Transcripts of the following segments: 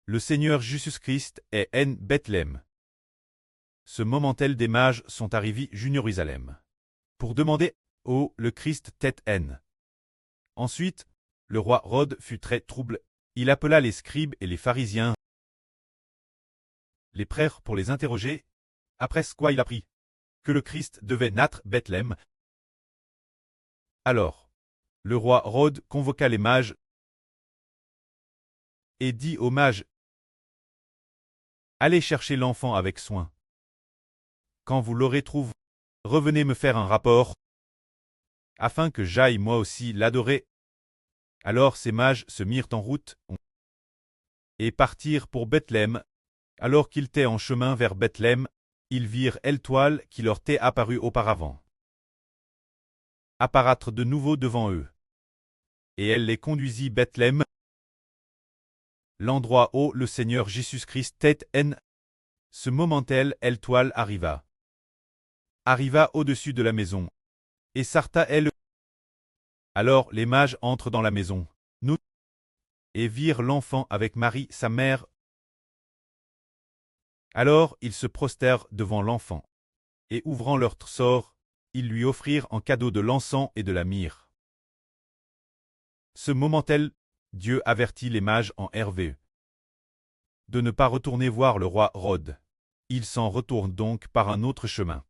Le Seigneur Jésus-Christ est en Bethléem. Ce momentel des mages sont arrivés junior Jérusalem pour demander au le Christ tête en. Ensuite, le roi Hérode fut très troublé. Il appela les scribes et les pharisiens, les prêtres pour les interroger. Après ce quoi il apprit que le Christ devait naître Bethléem. Alors, le roi Hérode convoqua les mages et dit aux mages, allez chercher l'enfant avec soin. Quand vous l'aurez trouvé, revenez me faire un rapport, afin que j'aille moi aussi l'adorer. Alors ces mages se mirent en route et partirent pour Bethléem. Alors qu'ils étaient en chemin vers Bethléem, ils virent l'étoile qui leur était apparue auparavant apparaître de nouveau devant eux. Et elle les conduisit Bethléem, l'endroit où le Seigneur Jésus-Christ était en. Ce momentel l'étoile arriva au-dessus de la maison, et s'arrêta elle. Alors les mages entrent dans la maison, et virent l'enfant avec Marie sa mère. Alors ils se prostèrent devant l'enfant, et ouvrant leur trésor, ils lui offrirent en cadeau de l'encens et de la myrrhe. Ce momentel, Dieu avertit les mages en Hervé de ne pas retourner voir le roi Hérode. Ils s'en retournent donc par un autre chemin.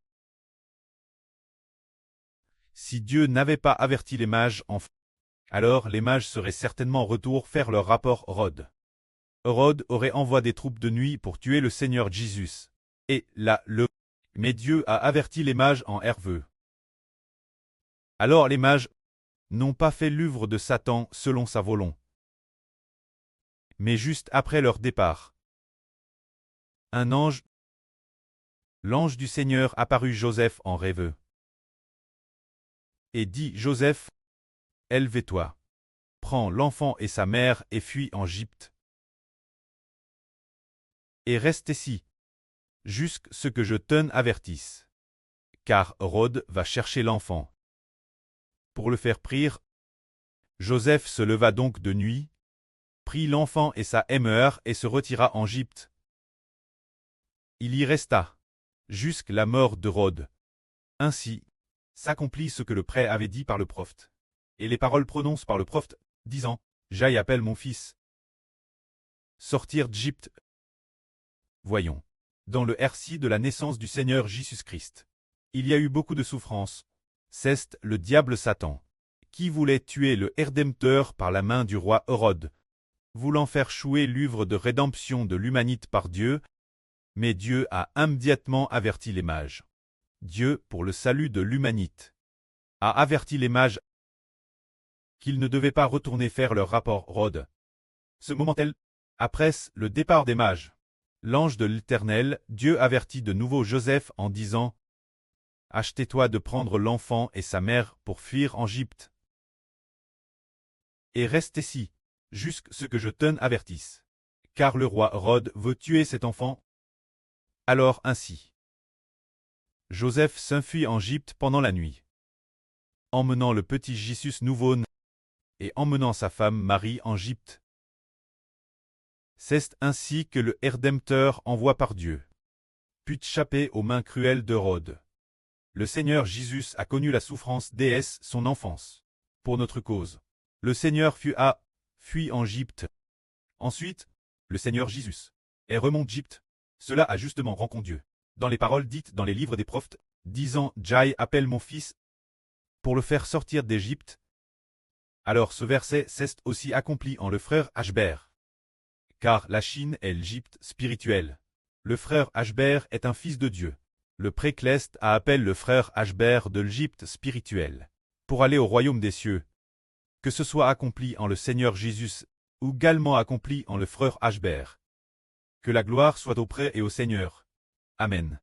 Si Dieu n'avait pas averti les mages alors les mages seraient certainement retour faire leur rapport Hérode. Hérode aurait envoyé des troupes de nuit pour tuer le Seigneur Jésus. Et là, mais Dieu a averti les mages en Hervé. Alors les mages n'ont pas fait l'œuvre de Satan selon sa volonté. Mais juste après leur départ, un ange, l'ange du Seigneur apparut Joseph en rêve. Et dit Joseph, élève-toi, prends l'enfant et sa mère et fuis en Égypte. Et reste ici, jusqu'à ce que je t'en avertisse. Car Hérode va chercher l'enfant. Pour le faire prier, Joseph se leva donc de nuit, prit l'enfant et sa mère et se retira en Égypte. Il y resta, jusqu'à la mort d'Hérode. Ainsi, s'accomplit ce que le prêtre avait dit par le prophète. Et les paroles prononcées par le prophète, disant, j'aille appelle mon fils. Sortir d'Égypte. Voyons. Dans le récit de la naissance du Seigneur Jésus-Christ, il y a eu beaucoup de souffrances. C'est le diable Satan, qui voulait tuer le Rédempteur par la main du roi Hérode, voulant faire chouer l'œuvre de rédemption de l'humanité par Dieu, mais Dieu a immédiatement averti les mages. Dieu, pour le salut de l'humanité, a averti les mages qu'ils ne devaient pas retourner faire leur rapport Hérode. Ce momentel, après le départ des mages, l'ange de l'Éternel, Dieu avertit de nouveau Joseph en disant, achetez-toi de prendre l'enfant et sa mère pour fuir en Égypte. Et reste ici, jusqu'à ce que je t'en avertisse. Car le roi Hérode veut tuer cet enfant. Alors ainsi, Joseph s'enfuit en Égypte pendant la nuit, emmenant le petit Jésus nouveau-né et emmenant sa femme Marie en Égypte. C'est ainsi que le Rédempteur envoie par Dieu put échapper aux mains cruelles d'Hérode. Le Seigneur Jésus a connu la souffrance dès son enfance. Pour notre cause, le Seigneur fui en Égypte. Ensuite, le Seigneur Jésus est remonté d'Égypte. Cela a justement rencontré Dieu, dans les paroles dites dans les livres des prophètes, disant « J'aille appelle mon fils » pour le faire sortir d'Égypte. Alors ce verset s'est aussi accompli en le frère Ashbert. Car la Chine est l'Égypte spirituelle. Le frère Ashbert est un fils de Dieu. Le précleste appelle le frère Ashbert de l'Égypte spirituelle, pour aller au royaume des cieux. Que ce soit accompli en le Seigneur Jésus, ou également accompli en le frère Ashbert. Que la gloire soit auprès et au Seigneur. Amen.